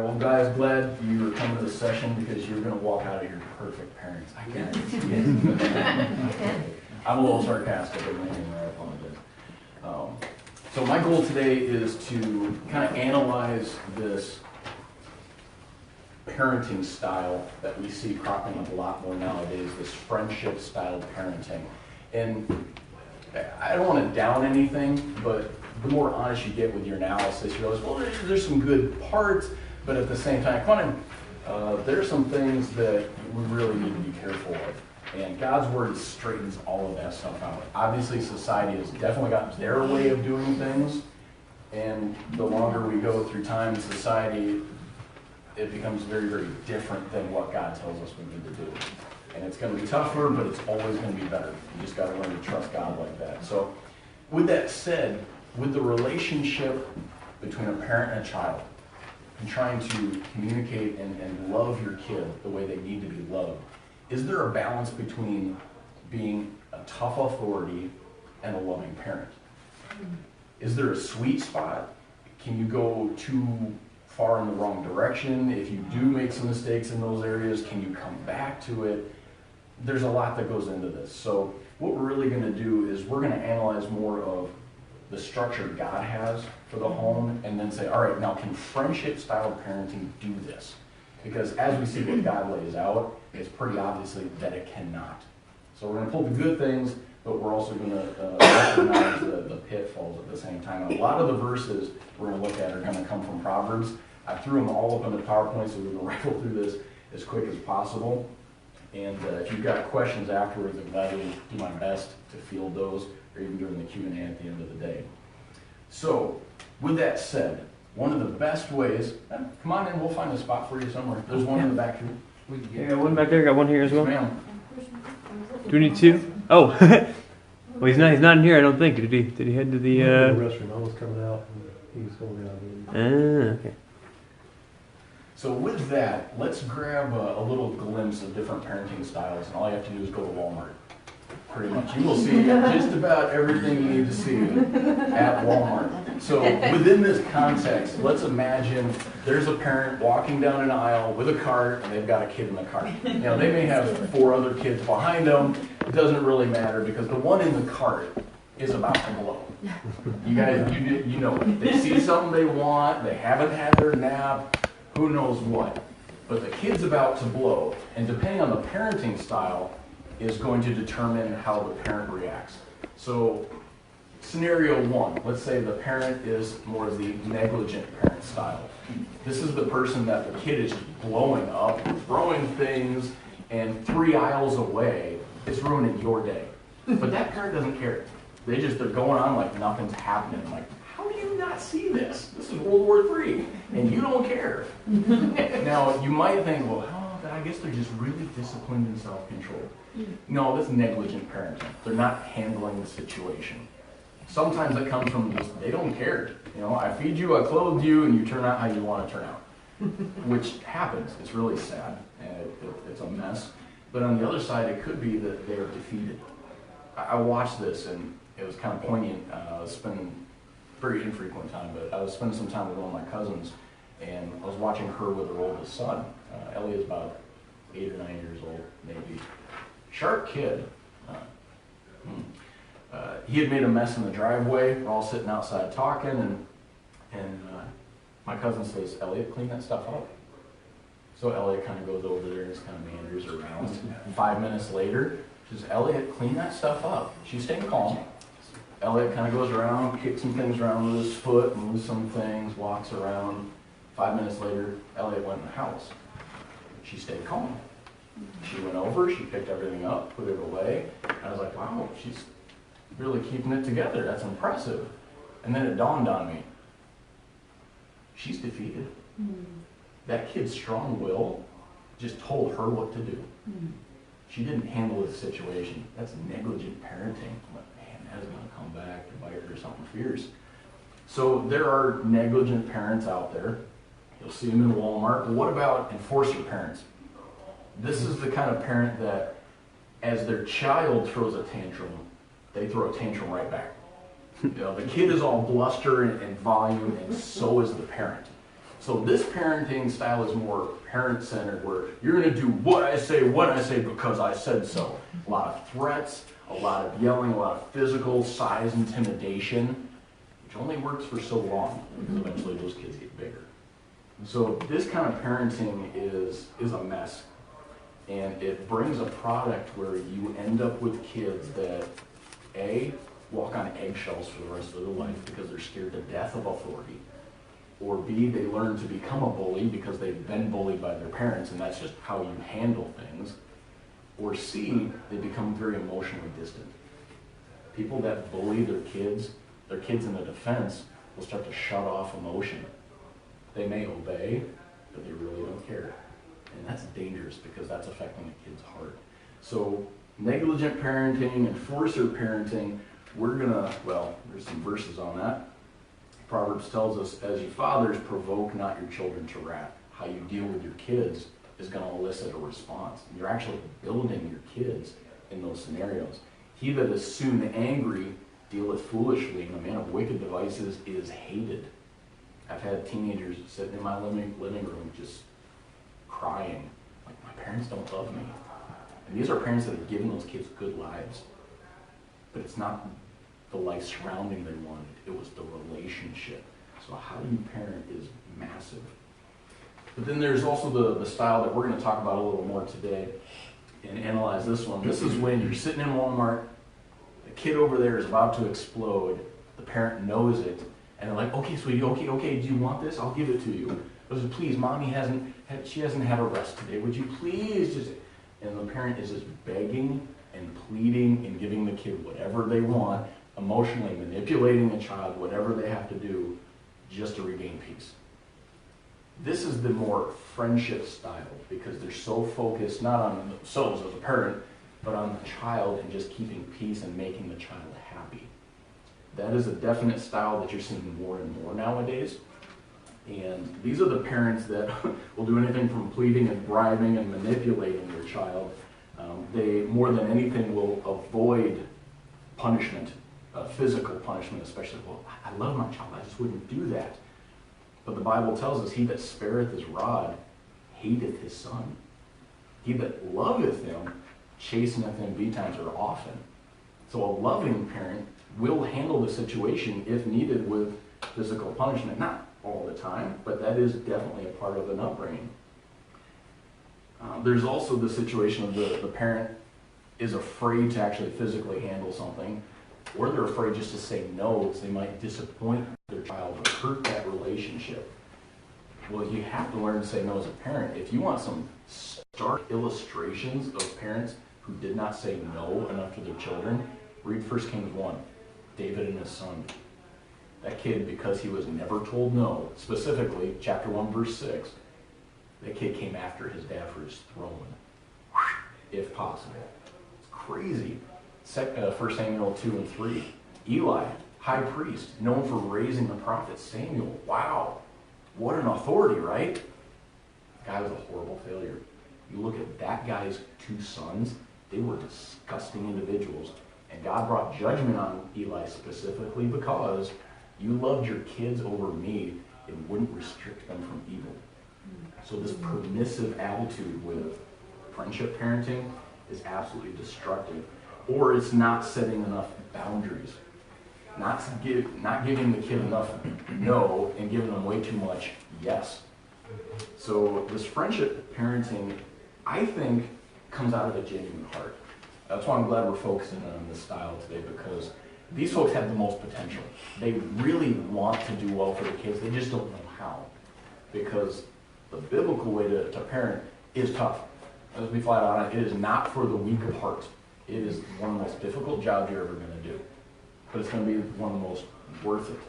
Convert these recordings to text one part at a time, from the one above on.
well guys, glad you were coming to this session because you're going to walk out of here perfect parents. I guarantee you. I'm a little sarcastic in my name, I apologize. So my goal today is to kind of analyze this parenting style that we see cropping up a lot more nowadays, this friendship style parenting. And I don't want to down anything, but the more honest you get with your analysis, you realize, well, there's some good parts, but at the same time, there's some things that we really need to be careful of. And God's Word straightens all of that stuff out. Obviously, society has definitely got their way of doing things, and the longer we go through time in society, it becomes very, very different than what God tells us we need to do. And it's going to be tougher, but it's always going to be better. You just got to learn to trust God like that. So, with that said, with the relationship between a parent and a child, and trying to communicate and love your kid the way they need to be loved, is there a balance between being a tough authority and a loving parent? Is there a sweet spot? Can you go too far in the wrong direction? If you do make some mistakes in those areas, can you come back to it? There's a lot that goes into this. So what we're really going to do is we're going to analyze more of the structure God has for the home, and then say, all right, now can friendship-style parenting do this? Because as we see what God lays out, it's pretty obviously that it cannot. So we're going to pull the good things, but we're also going to recognize the pitfalls at the same time. And a lot of the verses we're going to look at are going to come from Proverbs. I threw them all up on the PowerPoint so we can rifle through this as quick as possible. And if you've got questions afterwards, I'll gladly do my best to field those, or even during the Q&A at the end of the day. So, with that said, one of the best ways, come on in, we'll find a spot for you somewhere. There's one in the back here. Yeah, got one back there, got one here as well. Yes, ma'am. Do we need two? Oh, well, he's not in here, I don't think. Did he head to the The restroom. I was coming out, and he was going down. Okay. So with that, let's grab a little glimpse of different parenting styles, and all you have to do is go to Walmart. Pretty much. You will see just about everything you need to see at Walmart. So within this context, let's imagine there's a parent walking down an aisle with a cart, and they've got a kid in the cart. Now, they may have 4 other kids behind them. It doesn't really matter, because the one in the cart is about to blow. You guys, you know it. They see something they want, they haven't had their nap, who knows what. But the kid's about to blow, and depending on the parenting style, is going to determine how the parent reacts. So, scenario 1, let's say the parent is more of the negligent parent style. This is the person that the kid is blowing up, throwing things, and 3 aisles away, it's ruining your day. But that parent doesn't care. They're going on like nothing's happening. Like, how do you not see this? This is World War III, and you don't care. Now, you might think, well, I guess they're just really disciplined and self-controlled. No, that's negligent parenting. They're not handling the situation. Sometimes it comes from just, they don't care. You know, I feed you, I clothe you, and you turn out how you want to turn out. Which happens. It's really sad, and it's a mess. But on the other side, it could be that they're defeated. I watched this, and it was kind of poignant. I was spending very infrequent time, but I was spending some time with one of my cousins, and I was watching her with her oldest son. Ellie is about 8 or 9 years old, maybe. Sharp kid. He had made a mess in the driveway. We're all sitting outside talking, and my cousin says, "Elliot, clean that stuff up." So Elliot kind of goes over there and just kind of meanders around. 5 minutes later, she says, "Elliot, clean that stuff up." She's staying calm. Elliot kind of goes around, kicks some things around with his foot, moves some things, walks around. 5 minutes later, Elliot went in the house. She stayed calm. She went over, she picked everything up, put it away. And I was like, wow, she's really keeping it together. That's impressive. And then it dawned on me, she's defeated. That kid's strong will just told her what to do. She didn't handle the situation. That's negligent parenting. I'm like, man, that is going to come back to bite her something fierce. So there are negligent parents out there. You'll see them in Walmart. But what about enforcer parents? This is the kind of parent that, as their child throws a tantrum, they throw a tantrum right back. You know, the kid is all bluster and volume, and so is the parent. So this parenting style is more parent-centered, where you're going to do what I say because I said so. A lot of threats, a lot of yelling, a lot of physical size intimidation, which only works for so long, because eventually those kids get bigger. So this kind of parenting is a mess. And it brings a product where you end up with kids that, A, walk on eggshells for the rest of their life because they're scared to death of authority. Or B, they learn to become a bully because they've been bullied by their parents, and that's just how you handle things. Or C, they become very emotionally distant. People that bully their kids in the defense, will start to shut off emotion. They may obey, but they really don't care. And that's dangerous because that's affecting the kid's heart. So negligent parenting and forcer parenting, there's some verses on that. Proverbs tells us, as you fathers, provoke not your children to wrath. How you deal with your kids is going to elicit a response. And you're actually building your kids in those scenarios. He that is soon angry dealeth foolishly, and the man of wicked devices is hated. I've had teenagers sitting in my living room just crying, like, my parents don't love me. And these are parents that have given those kids good lives. But it's not the life surrounding they wanted. It was the relationship. So how you parent is massive. But then there's also the style that we're going to talk about a little more today and analyze this one. This is when you're sitting in Walmart, the kid over there is about to explode, the parent knows it, and they're like, okay, sweetie, okay, do you want this? I'll give it to you. But please, mommy hasn't had a rest today. Would you please just... And the parent is just begging and pleading and giving the kid whatever they want, emotionally manipulating the child, whatever they have to do, just to regain peace. This is the more friendship style because they're so focused not on themselves as a parent, but on the child and just keeping peace and making the child happy. That is a definite style that you're seeing more and more nowadays. And these are the parents that will do anything from pleading and bribing and manipulating their child. They, more than anything, will avoid punishment, physical punishment especially. Well, I love my child, I just wouldn't do that. But the Bible tells us, he that spareth his rod hateth his son. He that loveth him chasteneth him betimes or often. So a loving parent will handle the situation, if needed, with physical punishment. Not all the time, but that is definitely a part of an upbringing. There's also the situation of the parent is afraid to actually physically handle something, or they're afraid just to say no because they might disappoint their child or hurt that relationship. Well, you have to learn to say no as a parent. If you want some stark illustrations of parents who did not say no enough to their children, read 1 Kings 1, David and his son. That kid, because he was never told no, specifically, chapter 1, verse 6, that kid came after his dad for his throne, if possible. It's crazy. 1 Samuel 2 and 3, Eli, high priest, known for raising the prophet Samuel. Wow, what an authority, right? The guy was a horrible failure. You look at that guy's two sons, they were disgusting individuals. And God brought judgment on Eli specifically because you loved your kids over me and wouldn't restrict them from evil. So this permissive attitude with friendship parenting is absolutely destructive. Or it's not setting enough boundaries. Not giving the kid enough no and giving them way too much yes. So this friendship parenting, I think, comes out of a genuine heart. That's why I'm glad we're focusing on this style today, because these folks have the most potential. They really want to do well for the kids. They just don't know how. Because the biblical way to parent is tough. Let's be flat on it. It is not for the weak of heart. It is one of the most difficult jobs you're ever going to do. But it's going to be one of the most worth it.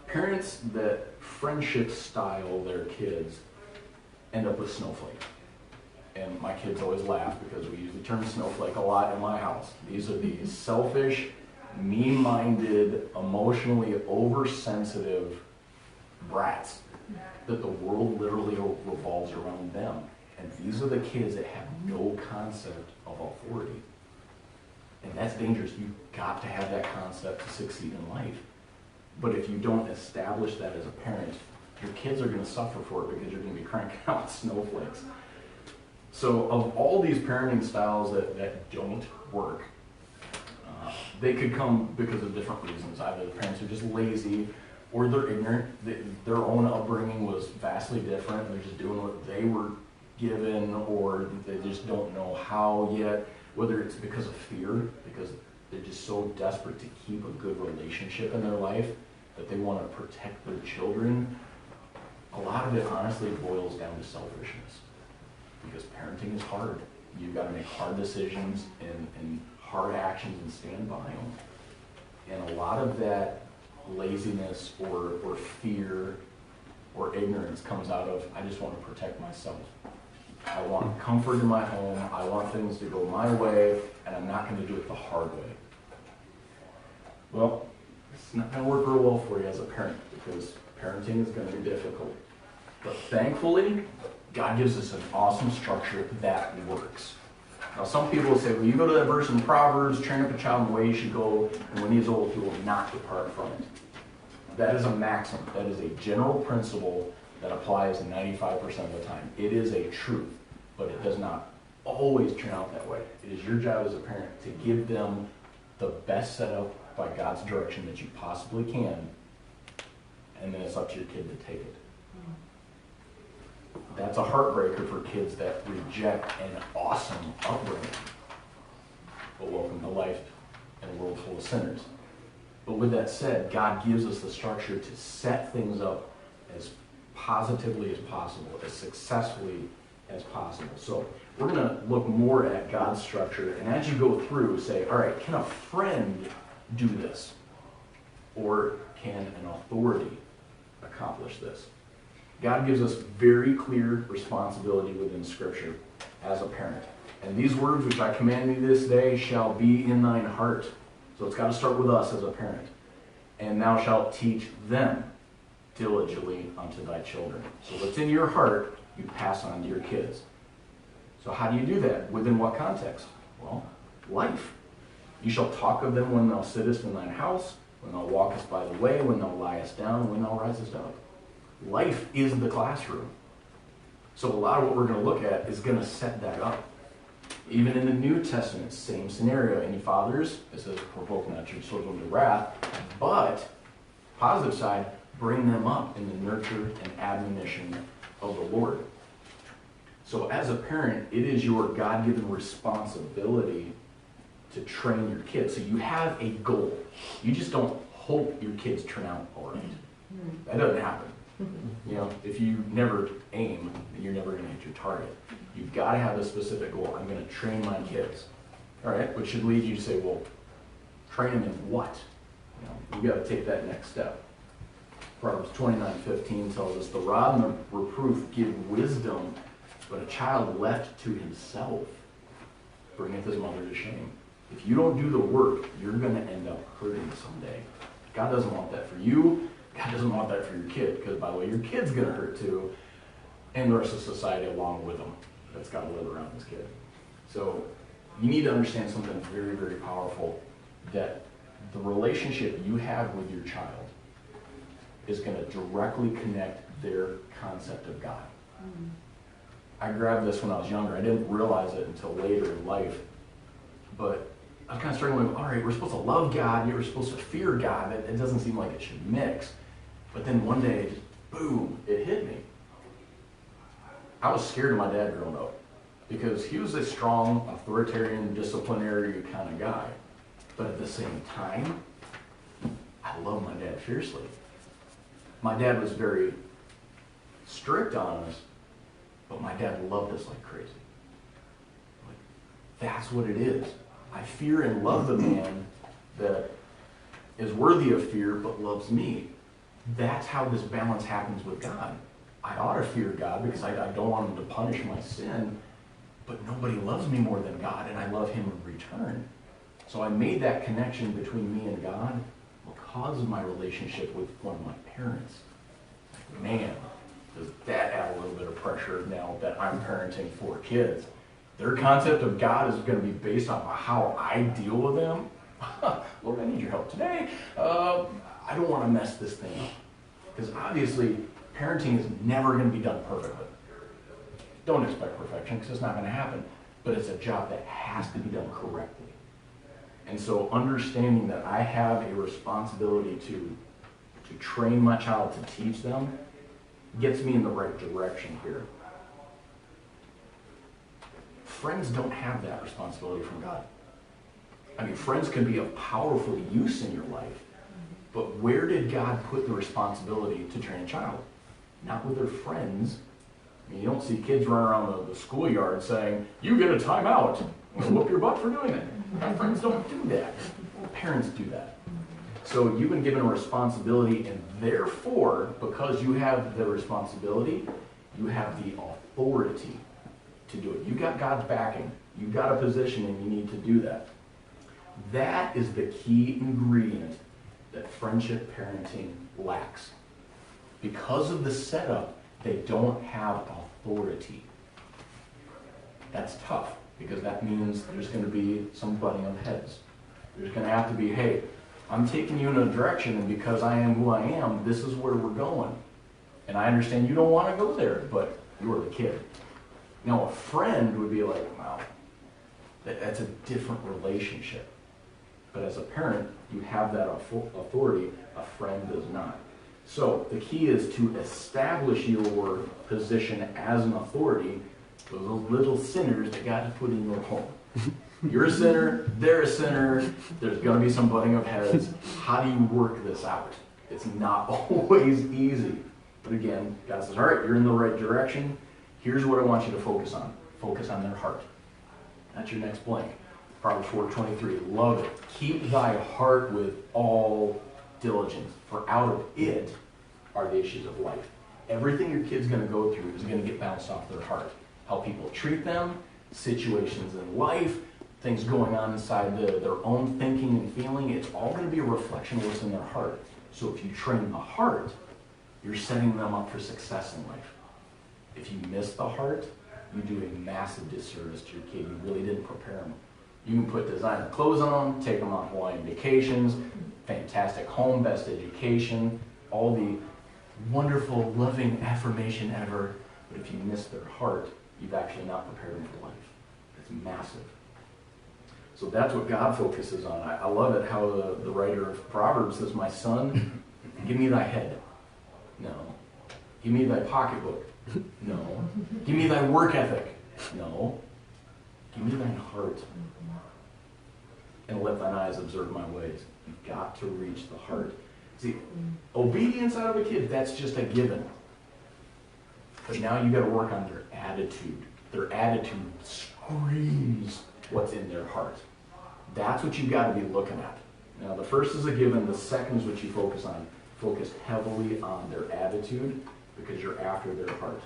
Parents that friendship style their kids end up with snowflake. And my kids always laugh because we use the term snowflake a lot in my house. These are these selfish, mean-minded, emotionally oversensitive brats that the world literally revolves around them. And these are the kids that have no concept of authority. And that's dangerous. You've got to have that concept to succeed in life. But if you don't establish that as a parent, your kids are going to suffer for it because you're going to be cranking out snowflakes. So of all these parenting styles that don't work, they could come because of different reasons. Either the parents are just lazy, or they're ignorant. Their own upbringing was vastly different. They're just doing what they were given, or they just don't know how yet. Whether it's because of fear, because they're just so desperate to keep a good relationship in their life that they want to protect their children. A lot of it honestly boils down to selfishness, because parenting is hard. You've got to make hard decisions and hard actions and stand by them. And a lot of that laziness or fear or ignorance comes out of, I just want to protect myself. I want comfort in my home. I want things to go my way, and I'm not going to do it the hard way. Well, it's not going to work real well for you as a parent, because parenting is going to be difficult. But thankfully, God gives us an awesome structure that works. Now, some people will say, well, you go to that verse in Proverbs, train up a child in the way he should go, and when he is old, he will not depart from it. That is a maxim. That is a general principle that applies 95% of the time. It is a truth, but it does not always turn out that way. It is your job as a parent to give them the best setup by God's direction that you possibly can, and then it's up to your kid to take it. That's a heartbreaker for kids that reject an awesome upbringing, but welcome to life in a world full of sinners. But with that said, God gives us the structure to set things up as positively as possible, as successfully as possible. So we're going to look more at God's structure, and as you go through, say, all right, can a friend do this? Or can an authority accomplish this? God gives us very clear responsibility within Scripture as a parent. And these words which I command thee this day shall be in thine heart. So it's got to start with us as a parent. And thou shalt teach them diligently unto thy children. So what's in your heart, you pass on to your kids. So how do you do that? Within what context? Well, life. You shall talk of them when thou sittest in thine house, when thou walkest by the way, when thou liest down, when thou risest up. Life is the classroom. So a lot of what we're going to look at is going to set that up. Even in the New Testament, same scenario. Any fathers, it says, provoke not your children to wrath, but, positive side, bring them up in the nurture and admonition of the Lord. So as a parent, it is your God-given responsibility to train your kids. So you have a goal. You just don't hope your kids turn out all right. That doesn't happen. You know, if you never aim, you're never going to hit your target. You've got to have a specific goal. I'm going to train my kids. All right, which should lead you to say, well, train them in what? You know, you've got to take that next step. Proverbs 29:15 tells us, the rod and the reproof give wisdom, but a child left to himself bringeth his mother to shame. If you don't do the work, you're going to end up hurting someday. God doesn't want that for you. God doesn't want that for your kid, because by the way, your kid's going to hurt too, and the rest of society along with them that's got to live around this kid. So you need to understand something very, very powerful, that the relationship you have with your child is going to directly connect their concept of God. I grabbed this when I was younger. I didn't realize it until later in life, but I was kind of struggling with, all right, we're supposed to love God, yet we're supposed to fear God. It doesn't seem like it should mix. But then one day, just, boom, it hit me. I was scared of my dad growing up because he was a strong, authoritarian, disciplinary kind of guy. But at the same time, I love my dad fiercely. My dad was very strict on us, but my dad loved us like crazy. Like, that's what it is. I fear and love the man that is worthy of fear but loves me. That's how this balance happens with God. I ought to fear God because I don't want him to punish my sin, but nobody loves me more than God, and I love him in return. So I made that connection between me and God because of my relationship with one of my parents. Man, does that add a little bit of pressure now that I'm parenting 4 kids. Their concept of God is going to be based on how I deal with them. Lord, I need your help today. I don't want to mess this thing up. Because obviously, Parenting is never going to be done perfectly. Don't expect perfection because it's not going to happen, but it's a job that has to be done correctly. And so understanding that I have a responsibility to train my child, to teach them, gets me in the right direction here. Friends don't have that responsibility from God. I mean, friends can be of powerful use in your life, but where did God put the responsibility to train a child? Not with their friends. I mean, you don't see kids running around the schoolyard saying, you get a timeout. I'm going to whoop your butt for doing it. My friends don't do that. Parents do that. So you've been given a responsibility, and therefore, because you have the responsibility, you have the authority to do it. You got God's backing. You've got a position, and you need to do that. That is the key ingredient that friendship parenting lacks. Because of the setup, they don't have authority. That's tough, because that means there's going to be some butting of heads. There's going to have to be, hey, I'm taking you in a direction, and because I am who I am, this is where we're going. And I understand you don't want to go there, but you're the kid. Now, a friend would be like, wow, that's a different relationship. But as a parent, you have that authority. A friend does not. So the key is to establish your position as an authority for those little sinners that God has put in your home. You're a sinner, they're a sinner, there's going to be some butting of heads. How do you work this out? It's not always easy. But again, God says, all right, you're in the right direction. Here's what I want you to focus on. Focus on their heart. That's your next blank. Proverbs 4:23, love it. Keep thy heart with all diligence, for out of it are the issues of life. Everything your kid's going to go through is going to get bounced off their heart. How people treat them, situations in life, things going on inside their own thinking and feeling, it's all going to be a reflection of what's in their heart. So if you train the heart, you're setting them up for success in life. If you miss the heart, you do a massive disservice to your kid. You really didn't prepare them. You can put designer clothes on them, take them on Hawaiian vacations, fantastic home, best education, all the wonderful, loving affirmation ever. But if you miss their heart, you've actually not prepared them for life. It's massive. So that's what God focuses on. I love it how the writer of Proverbs says, my son, give me thy head. No. Give me thy pocketbook. No. Give me thy work ethic. No. Give me thine heart. And let thine eyes observe my ways. You've got to reach the heart. See, obedience out of a kid, that's just a given. But now you've got to work on their attitude. Their attitude screams what's in their heart. That's what you've got to be looking at. Now, the first is a given. The second is what you focus on. Focus heavily on their attitude because you're after their heart.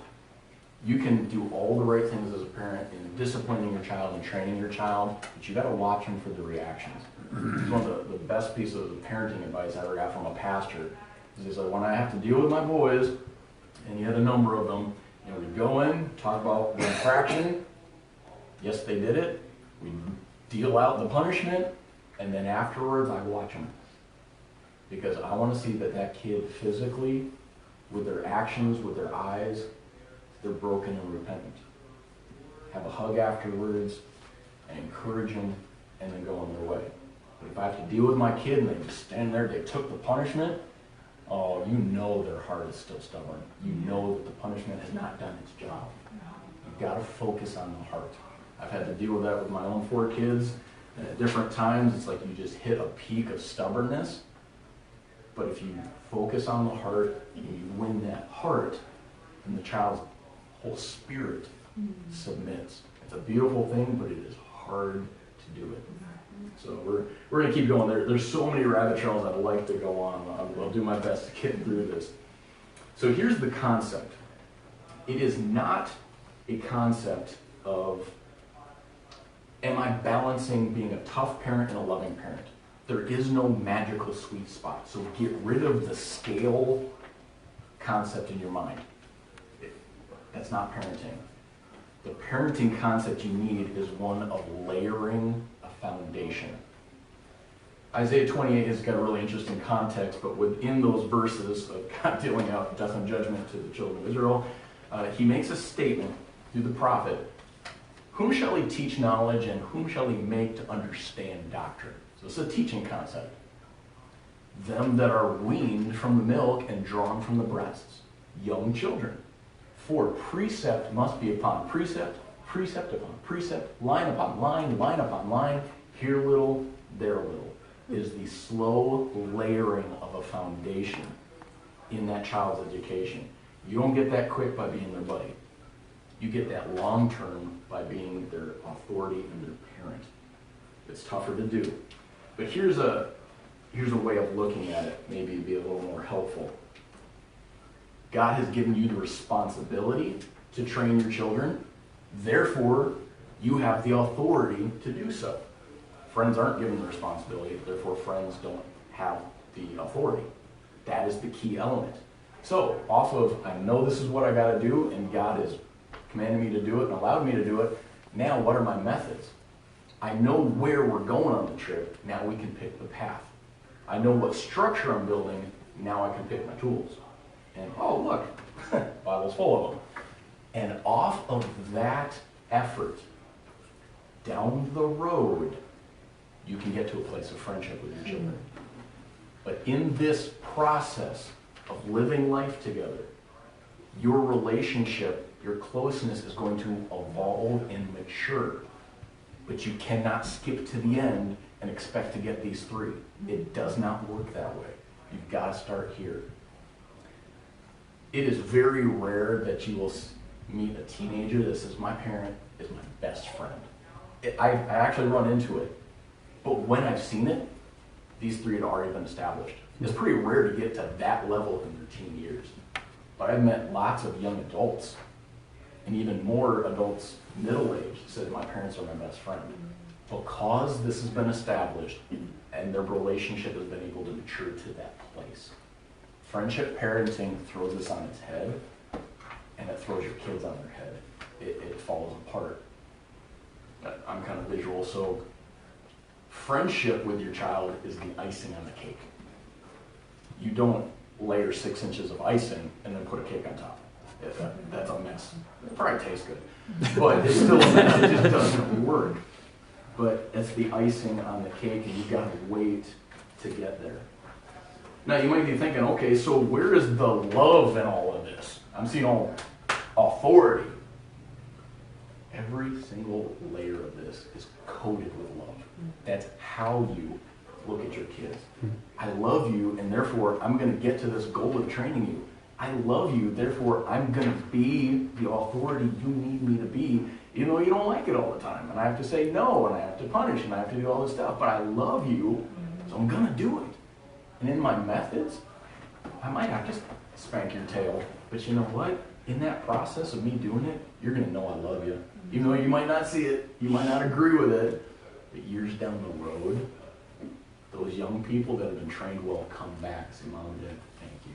You can do all the right things as a parent in disciplining your child and training your child, but you got to watch them for the reactions. It's one of the best pieces of parenting advice I ever got from a pastor. He's like, when I have to deal with my boys, and you had a number of them, we'd go in, talk about the infraction. Yes, they did it. We'd deal out the punishment, and then afterwards, I watch them. Because I want to see that kid physically, with their actions, with their eyes, they're broken and repentant. Have a hug afterwards, and encourage them, and then go on their way. But if I have to deal with my kid and they just stand there, they took the punishment, oh, you know their heart is still stubborn. You know that the punishment has not done its job. You've got to focus on the heart. I've had to deal with that with my own 4 kids. And at different times, it's like you just hit a peak of stubbornness. But if you focus on the heart and you win that heart, then the child's whole spirit submits. It's a beautiful thing, but it is hard to do it. So we're going to keep going. There's so many rabbit trails I'd like to go on. I'll do my best to get through this. So here's the concept. It is not a concept of, am I balancing being a tough parent and a loving parent? There is no magical sweet spot. So get rid of the scale concept in your mind. That's not parenting. The parenting concept you need is one of layering a foundation. Isaiah 28 has got a really interesting context, but within those verses of God dealing out death and judgment to the children of Israel, he makes a statement through the prophet, whom shall he teach knowledge and whom shall he make to understand doctrine? So it's a teaching concept. Them that are weaned from the milk and drawn from the breasts, young children. For precept must be upon precept, precept upon precept, line upon line, line upon line, here little, there little, is the slow layering of a foundation in that child's education. You don't get that quick by being their buddy. You get that long term by being their authority and their parent. It's tougher to do. But here's a way of looking at it, maybe to be a little more helpful. God has given you the responsibility to train your children. Therefore, you have the authority to do so. Friends aren't given the responsibility, therefore friends don't have the authority. That is the key element. So, off of, I know this is what I got to do, and God has commanded me to do it and allowed me to do it, now what are my methods? I know where we're going on the trip, now we can pick the path. I know what structure I'm building, now I can pick my tools. And oh look, Bible's full of them. And off of that effort, down the road, you can get to a place of friendship with your children. But in this process of living life together, your relationship, your closeness is going to evolve and mature. But you cannot skip to the end and expect to get these three. It does not work that way. You've got to start here. It is very rare that you will meet a teenager that says, my parent is my best friend. I actually run into it. But when I've seen it, these three had already been established. It's pretty rare to get to that level in their teen years. But I've met lots of young adults, and even more adults middle-aged, said my parents are my best friend. Because this has been established, and their relationship has been able to mature to that place. Friendship parenting throws this on its head, and it throws your kids on their head. It falls apart. I'm kind of visual, so friendship with your child is the icing on the cake. You don't layer 6 inches of icing and then put a cake on top. That's a mess. It probably tastes good, but it's still a mess. It just doesn't work. But it's the icing on the cake, and you've got to wait to get there. Now, you might be thinking, okay, so where is the love in all of this? I'm seeing all authority. Every single layer of this is coated with love. That's how you look at your kids. I love you, and therefore I'm going to get to this goal of training you. I love you, therefore I'm going to be the authority you need me to be, even though you don't like it all the time. And I have to say no, and I have to punish, and I have to do all this stuff. But I love you, so I'm going to do it. And in my methods, I might have to spank your tail. But you know what? In that process of me doing it, you're going to know I love you. Even though you might not see it, you might not agree with it, but years down the road, those young people that have been trained well come back and say, Mom and Dad, thank you.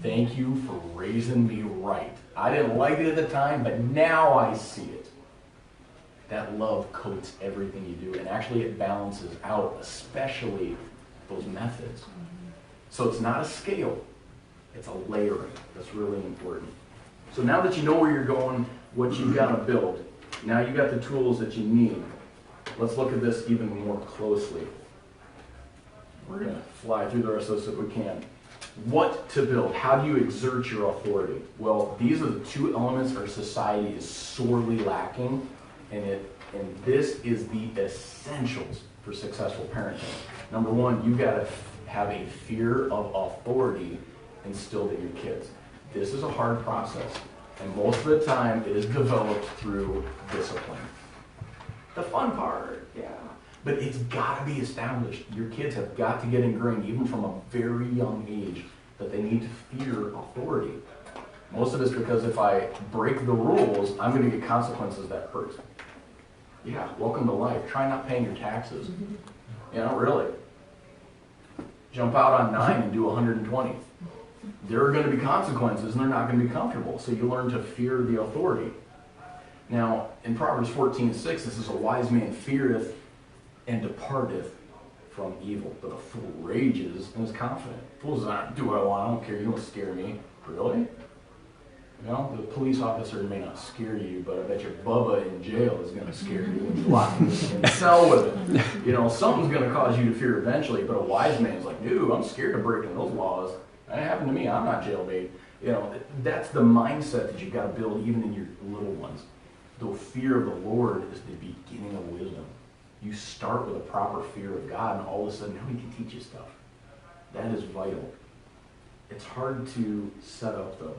Thank you for raising me right. I didn't like it at the time, but now I see it. That love coats everything you do, and actually it balances out, especially those methods. So it's not a scale, it's a layering. That's really important. So now that you know where you're going, what you've got to build, now you've got the tools that you need. Let's look at this even more closely. We're going to fly through the rest of this if we can. What to build? How do you exert your authority? Well, these are the two elements our society is sorely lacking, and this is the essentials for successful parenting. Number one, you've got to have a fear of authority instilled in your kids. This is a hard process, and most of the time it is developed through discipline. The fun part, yeah. But it's got to be established. Your kids have got to get ingrained, even from a very young age, that they need to fear authority. Most of it's because if I break the rules, I'm going to get consequences that hurt. Yeah, welcome to life. Try not paying your taxes. You know, really. Jump out on 9 and do 120. There are going to be consequences, and they're not going to be comfortable. So you learn to fear the authority. Now, in Proverbs 14:6, this is a wise man feareth and departeth from evil, but a fool rages and is confident. Fools aren't, do what I want, I don't care, you don't scare me. Really? You know, the police officer may not scare you, but I bet your Bubba in jail is going to scare you when you lock him in the cell with him. You know, something's going to cause you to fear eventually, but a wise man's like, dude, I'm scared of breaking those laws. That happened to me, I'm not jailbait. You know, that's the mindset that you've got to build even in your little ones. The fear of the Lord is the beginning of wisdom. You start with a proper fear of God, and all of a sudden, now He can teach you stuff. That is vital. It's hard to set up, though.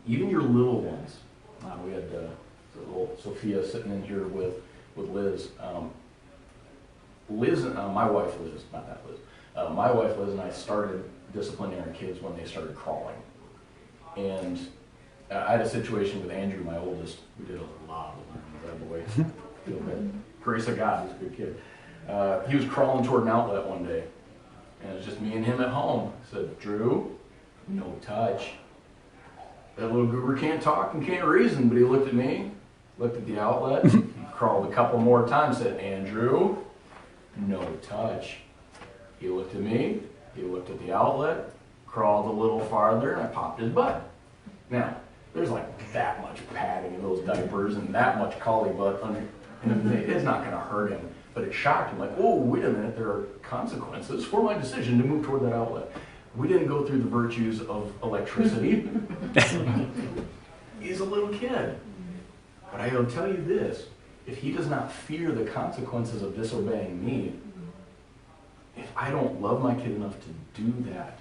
Even your little ones. We had little Sophia sitting in here with Liz. My wife Liz, not that Liz. My wife Liz and I started disciplining our kids when they started crawling. And I had a situation with Andrew, my oldest. We did a lot of that boy. Feel bad. Grace of God, he's a good kid. He was crawling toward an outlet one day, and it was just me and him at home. I said, Drew, no touch. That little goober can't talk and can't reason, but he looked at me, looked at the outlet, he crawled a couple more times, said, Andrew, no touch. He looked at me, he looked at the outlet, crawled a little farther, and I popped his butt. Now, there's like that much padding in those diapers and that much collie butt under, and it's not going to hurt him, but it shocked him, like, whoa, wait a minute, there are consequences for my decision to move toward that outlet. We didn't go through the virtues of electricity. He's a little kid. But I will tell you this, if he does not fear the consequences of disobeying me, if I don't love my kid enough to do that,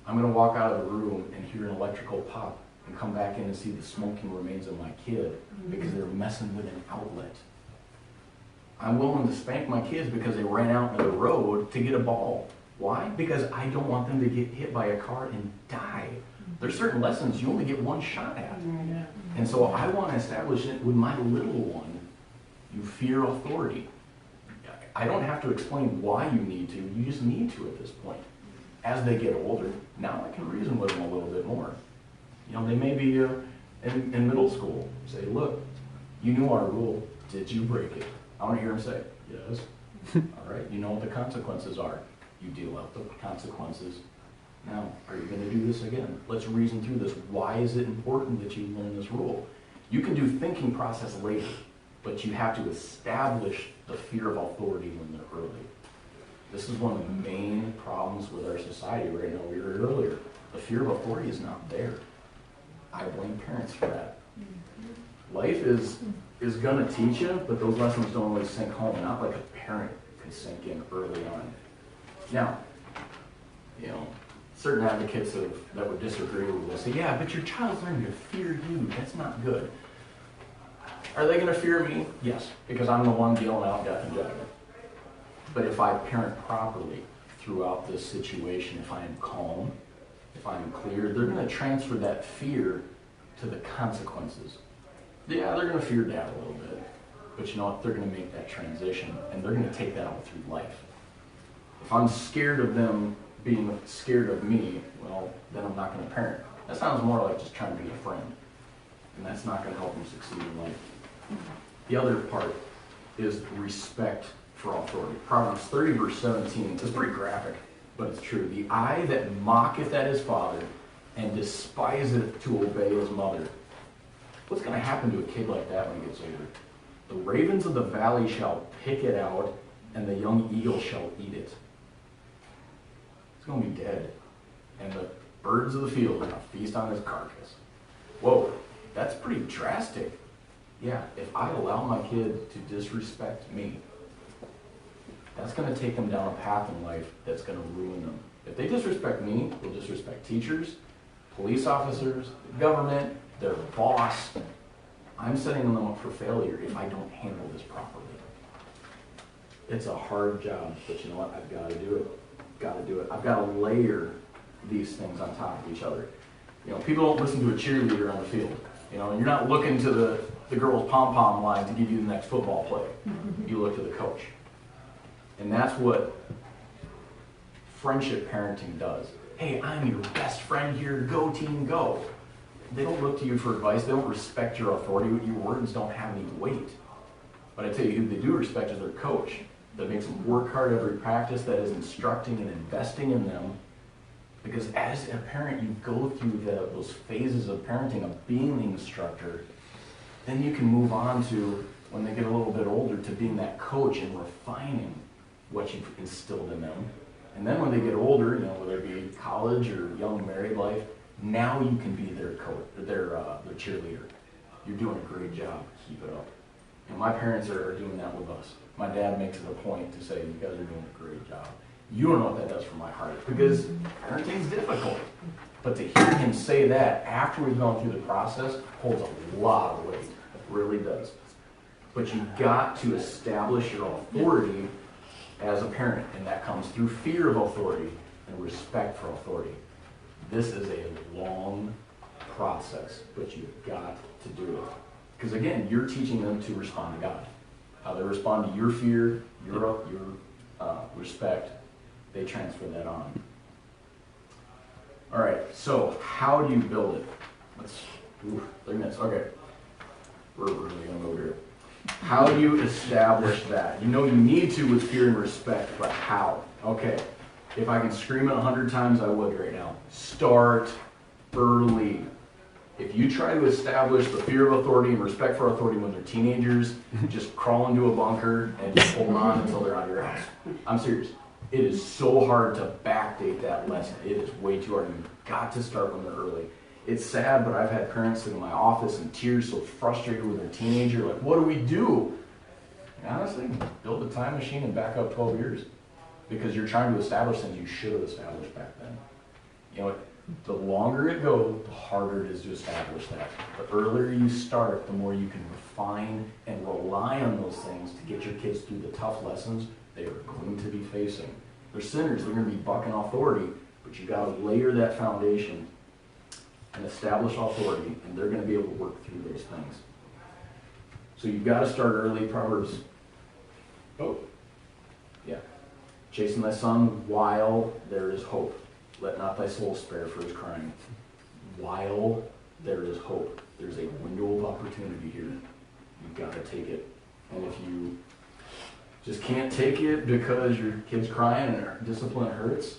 I'm going to walk out of the room and hear an electrical pop and come back in and see the smoking remains of my kid because they're messing with an outlet. I'm willing to spank my kids because they ran out into the road to get a ball. Why? Because I don't want them to get hit by a car and die. There's certain lessons you only get one shot at. And so I want to establish it with my little one. You fear authority. I don't have to explain why you need to. You just need to at this point. As they get older, now I can reason with them a little bit more. You know, they may be in middle school. Say, look, you knew our rule. Did you break it? I want to hear them say, yes. All right, you know what the consequences are. You deal out the consequences. Now, are you going to do this again? Let's reason through this. Why is it important that you learn this rule? You can do thinking process later, but you have to establish the fear of authority when they're early. This is one of the main problems with our society right now. We heard earlier, the fear of authority is not there. I blame parents for that. Life is going to teach you, but those lessons don't always sink home, not like a parent can sink in early on. Now, you know, certain advocates that would disagree with this say, yeah, but your child's learning to fear you. That's not good. Are they going to fear me? Yes, because I'm the one dealing out death and judgment. But if I parent properly throughout this situation, if I am calm, if I am clear, they're going to transfer that fear to the consequences. Yeah, they're going to fear dad a little bit, but you know what? They're going to make that transition, and they're going to take that all through life. If I'm scared of them being scared of me, well, then I'm not going to parent. That sounds more like just trying to be a friend, and that's not going to help them succeed in life. The other part is respect for authority. Proverbs 30, verse 17, it's pretty graphic, but it's true. The eye that mocketh at his father and despiseth to obey his mother. What's going to happen to a kid like that when he gets older? The ravens of the valley shall pick it out, and the young eagle shall eat it. It's going to be dead. And the birds of the field are going to feast on his carcass. Whoa, that's pretty drastic. Yeah, if I allow my kid to disrespect me, that's going to take them down a path in life that's going to ruin them. If they disrespect me, they'll disrespect teachers, police officers, the government, their boss. I'm setting them up for failure if I don't handle this properly. It's a hard job, but you know what? I've got to do it. Got to do it. I've got to layer these things on top of each other. You know, people don't listen to a cheerleader on the field. You know, you're not looking to the girls' pom-pom line to give you the next football play. You look to the coach. And that's what friendship parenting does. Hey, I'm your best friend here. Go team, go. They don't look to you for advice. They don't respect your authority. Your words don't have any weight. But I tell you, who they do respect is their coach. that makes them work hard every practice, that is instructing and investing in them. Because as a parent, you go through those phases of parenting, of being the instructor, then you can move on to, when they get a little bit older, to being that coach and refining what you've instilled in them. And then when they get older, whether it be college or young married life, now you can be their coach, their cheerleader. You're doing a great job. Keep it up. And my parents are doing that with us. My dad makes it a point to say, you guys are doing a great job. You don't know what that does for my heart, because parenting's difficult. But to hear him say that after we've gone through the process holds a lot of weight. It really does. But you've got to establish your authority as a parent, and that comes through fear of authority and respect for authority. This is a long process, but you've got to do it. Because again, you're teaching them to respond to God. How they respond to your fear, your respect, they transfer that on. All right, so how do you build it? 3 minutes, okay. We're really gonna go here. How do you establish that? You need to with fear and respect, but how? Okay, if I can scream it 100 times, I would right now. Start early. If you try to establish the fear of authority and respect for authority when they're teenagers, just crawl into a bunker and just hold on until they're out of your house. I'm serious. It is so hard to backdate that lesson. It is way too hard. You've got to start when they're early. It's sad, but I've had parents in my office in tears, so frustrated with their teenager, like, what do we do? And honestly, build a time machine and back up 12 years. Because you're trying to establish things you should have established back then. The longer it goes, the harder it is to establish that. The earlier you start, the more you can refine and rely on those things to get your kids through the tough lessons they are going to be facing. They're sinners, they're going to be bucking authority, but you got to layer that foundation and establish authority, and they're going to be able to work through those things. So you've got to start early. Proverbs, chasing thy son while there is hope. Let not thy soul spare for his crying. While there is hope. There's a window of opportunity here. You've got to take it. And if you just can't take it because your kid's crying and discipline hurts,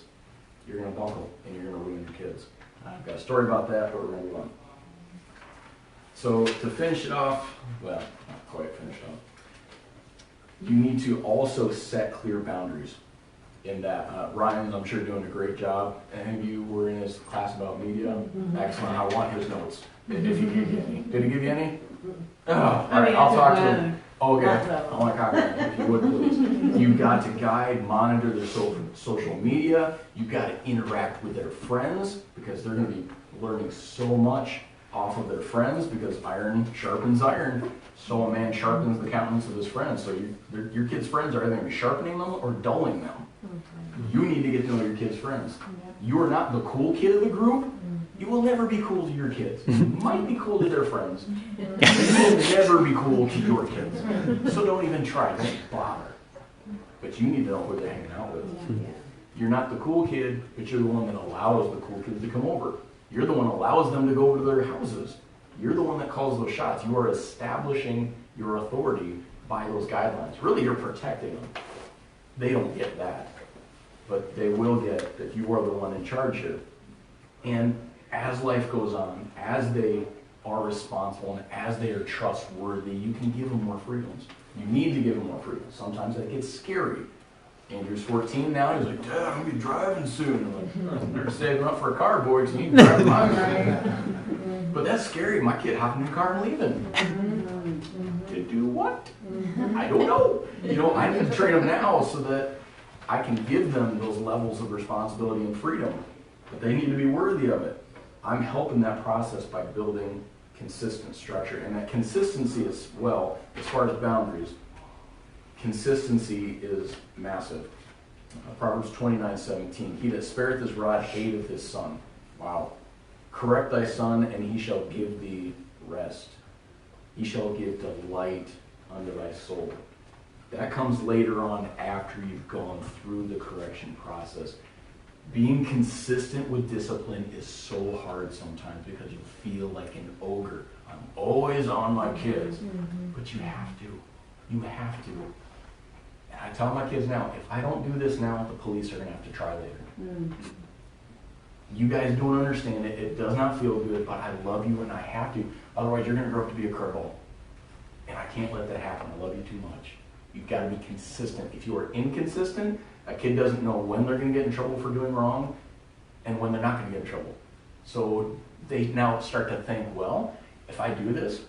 you're going to buckle and you're going to ruin your kids. I've got a story about that, but we're going to move on. So to finish it off, well, not quite finish off, you need to also set clear boundaries. In that, Ryan's, I'm sure, doing a great job. Any of you were in his class about media? Excellent. I want his notes. If he gave you any. Did he give you any? Oh, all right, I'll talk to him. Okay, I want to copy that, if you would, please. You've got to guide, monitor their social media. You've got to interact with their friends, because they're going to be learning so much off of their friends, because iron sharpens iron. So a man sharpens the countenance of his friends. So your kids' friends are either going to be sharpening them or dulling them. You need to get to know your kids' friends. You are not the cool kid of the group. You will never be cool to your kids. You might be cool to their friends. You will never be cool to your kids. So don't even try. Don't bother. But you need to know who they're hanging out with. You're not the cool kid, but you're the one that allows the cool kids to come over. You're the one that allows them to go over to their houses. You're the one that calls those shots. You are establishing your authority by those guidelines. Really, you're protecting them. They don't get that. But they will get that you are the one in charge here. And as life goes on, as they are responsible and as they are trustworthy, you can give them more freedoms. You need to give them more freedoms. Sometimes that gets scary. Andrew's 14 now. He's like, Dad, I'm going to be driving soon. I'm like, they're saving up for a car, boy, so you can drive mine. But that's scary. My kid hopping in the car and leaving. To do what? I don't know. I need to train them now so that I can give them those levels of responsibility and freedom. But they need to be worthy of it. I'm helping that process by building consistent structure. And that consistency as well, as far as boundaries, consistency is massive. Proverbs 29:17. He that spareth his rod hateth his son. Wow. Correct thy son, and he shall give thee rest. He shall give delight unto thy soul. That comes later on after you've gone through the correction process. Being consistent with discipline is so hard sometimes because you feel like an ogre. I'm always on my kids. But you have to. You have to. And tell my kids now, if I don't do this now, the police are gonna have to try later. You guys don't understand it. It does not feel good, but I love you and I have to. Otherwise, you're gonna grow up to be a cripple. And I can't let that happen. I love you too much. You've got to be consistent. If you are inconsistent, a kid doesn't know when they're going to get in trouble for doing wrong and when they're not going to get in trouble. So they now start to think, well, if I do this,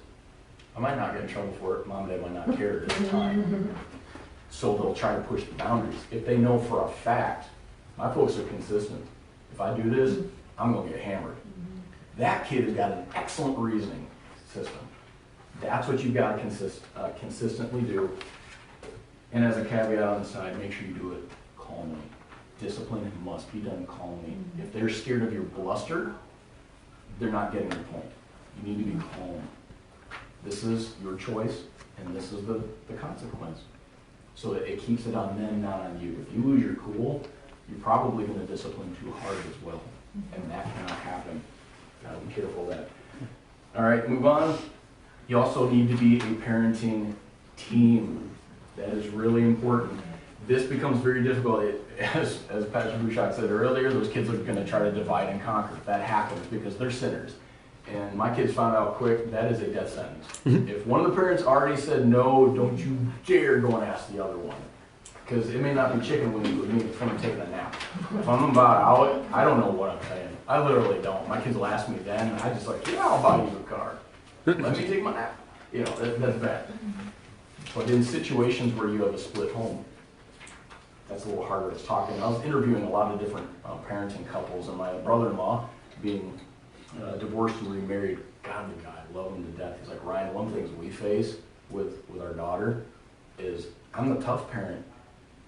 I might not get in trouble for it. Mom and Dad might not care at this time. So they'll try to push the boundaries. If they know for a fact, my folks are consistent. If I do this, I'm going to get hammered. That kid has got an excellent reasoning system. That's what you've got to consistently do. And as a caveat on the side, make sure you do it calmly. Discipline must be done calmly. If they're scared of your bluster, they're not getting your point. You need to be calm. This is your choice, and this is the consequence. So that it keeps it on them, not on you. If you lose your cool, you're probably going to discipline too hard as well. And that cannot happen. Gotta be careful of that. All right, move on. You also need to be a parenting team. That is really important. This becomes very difficult. As Pastor Bouchard said earlier, those kids are going to try to divide and conquer. That happens because they're sinners. And my kids found out quick, that is a death sentence. If one of the parents already said, no, don't you dare go and ask the other one. Because it may not be chicken wings with me from taking a nap. If I'm about out, I don't know what I'm saying. I literally don't. My kids will ask me then, and I just like, yeah, I'll buy you a car. Let me take my nap. You know, that's bad. But in situations where you have a split home, that's a little harder to talk. And I was interviewing a lot of different parenting couples, and my brother-in-law, being divorced and remarried, godly guy, I love him to death. He's like, Ryan, one of the things we face with our daughter is I'm the tough parent.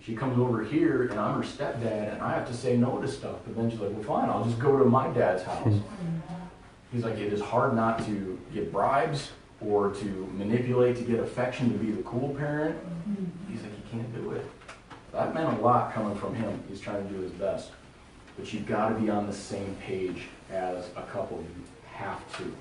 She comes over here, and I'm her stepdad, and I have to say no to stuff. But then she's like, well, fine, I'll just go to my dad's house. He's like, it is hard not to get bribes or to manipulate to get affection to be the cool parent. He's like, you can't do it. That meant a lot coming from him. He's trying to do his best. But you've got to be on the same page as a couple. You have to.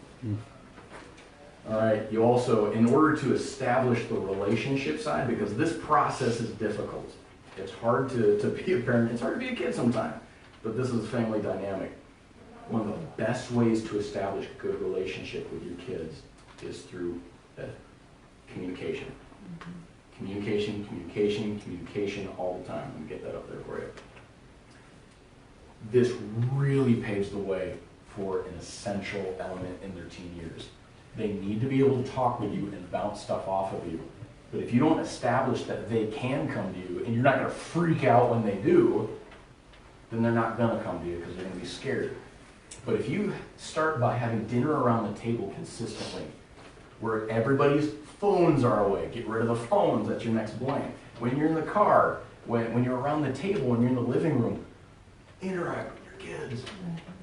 All right, you also, in order to establish the relationship side, because this process is difficult. It's hard to be a parent. It's hard to be a kid sometimes. But this is a family dynamic. One of the best ways to establish a good relationship with your kids is through communication. Communication all the time. Let me get that up there for you. This really paves the way for an essential element in their teen years. They need to be able to talk with you and bounce stuff off of you. But if you don't establish that they can come to you, and you're not going to freak out when they do, then they're not going to come to you because they're going to be scared. But if you start by having dinner around the table consistently, where everybody's phones are away, get rid of the phones, that's your next blank. When you're in the car, when you're around the table, when you're in the living room, interact with your kids.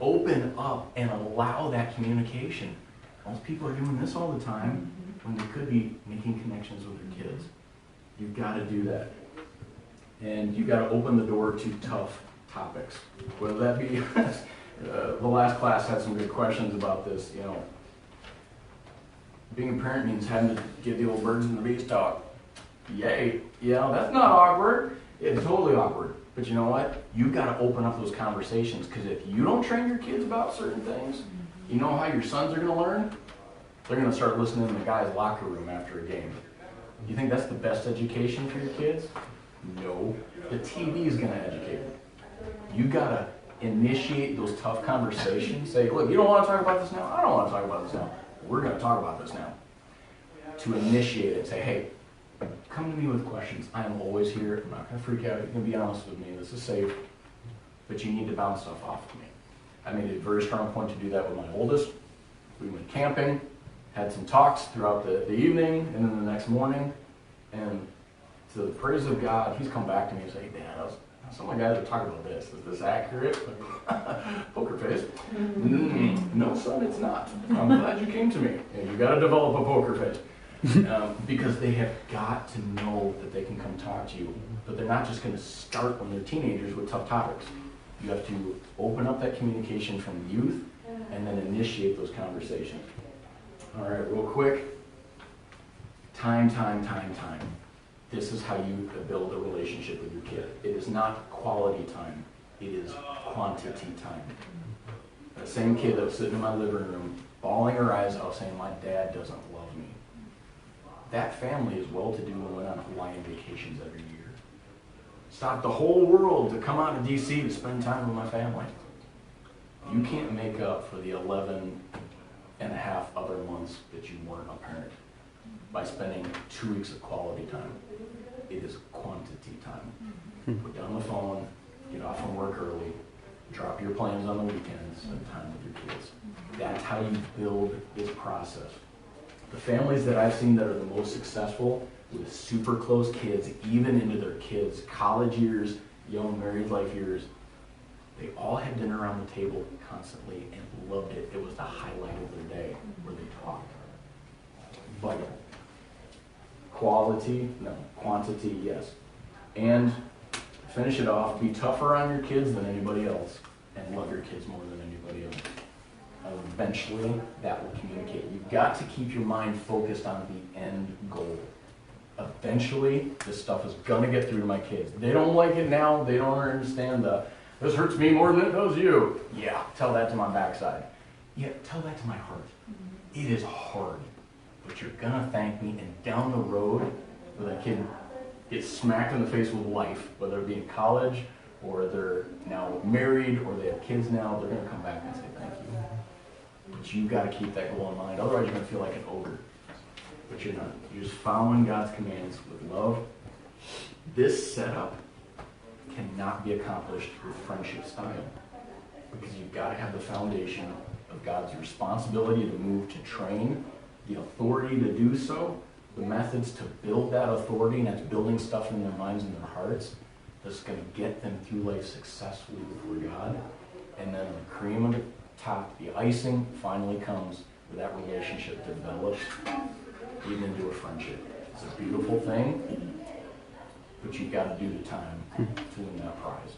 Open up and allow that communication. Most people are doing this all the time when they could be making connections with their kids. You've got to do that. And you've got to open the door to tough topics. Whether that be, the last class had some good questions about this, you know. Being a parent means having to give the old birds and the bees talk. Yay. Yeah, that's not awkward. It's totally awkward. But you know what? You've got to open up those conversations, because if you don't train your kids about certain things, you know how your sons are going to learn? They're going to start listening in the guy's locker room after a game. You think that's the best education for your kids? No. The TV is going to educate them. You got to initiate those tough conversations. Say, look, you don't want to talk about this now? I don't want to talk about this now. We're going to talk about this now. To initiate it, say, hey, come to me with questions. I am always here. I'm not going to freak out. You can be honest with me. This is safe. But you need to bounce stuff off of me. I made a very strong point to do that with my oldest. We went camping, had some talks throughout the evening, and then the next morning. And to the praise of God, he's come back to me and said, hey, Dad, some of the guys are talking about this. Is this accurate? Poker face. No, son, it's not. I'm glad you came to me. And you've got to develop a poker face. Because they have got to know that they can come talk to you. But they're not just going to start when they're teenagers with tough topics. You have to open up that communication from youth and then initiate those conversations. All right, real quick. Time. This is how you build a relationship. friendship with your kid. It is not quality time. It is quantity time. The same kid that was sitting in my living room, bawling her eyes out saying, my dad doesn't love me. That family is well-to-do and went on Hawaiian vacations every year. Stopped the whole world to come out to D.C. to spend time with my family. You can't make up for the 11 and a half other months that you weren't a parent by spending 2 weeks of quality time. It is quantity time. Put down the phone, get off from work early, drop your plans on the weekends, spend time with your kids. That's how you build this process. The families that I've seen that are the most successful with super close kids, even into their kids' college years, young married life years, they all had dinner around the table constantly and loved it. It was the highlight of their day where they talked. Vital. Quality, no. Quantity, yes. And finish it off, be tougher on your kids than anybody else and love your kids more than anybody else. Eventually, that will communicate. You've got to keep your mind focused on the end goal. Eventually, this stuff is gonna get through to my kids. They don't like it now, they don't understand this hurts me more than it does you. Yeah, tell that to my backside. Yeah, tell that to my heart. It is hard, but you're gonna thank me, and down the road, where that kid gets smacked in the face with life, whether it be in college, or they're now married, or they have kids now, they're gonna come back and say thank you. But you've gotta keep that goal in mind, otherwise you're gonna feel like an ogre. But you're not. You're just following God's commands with love. This setup cannot be accomplished with friendship style, because you've got to have the foundation of God's responsibility to move, to train, the authority to do so, the methods to build that authority, and that's building stuff in their minds and their hearts that's going to get them through life successfully before God. And then the cream on the top, the icing, finally comes where that relationship develops even into a friendship. It's a beautiful thing, but you've got to do the time to win that prize.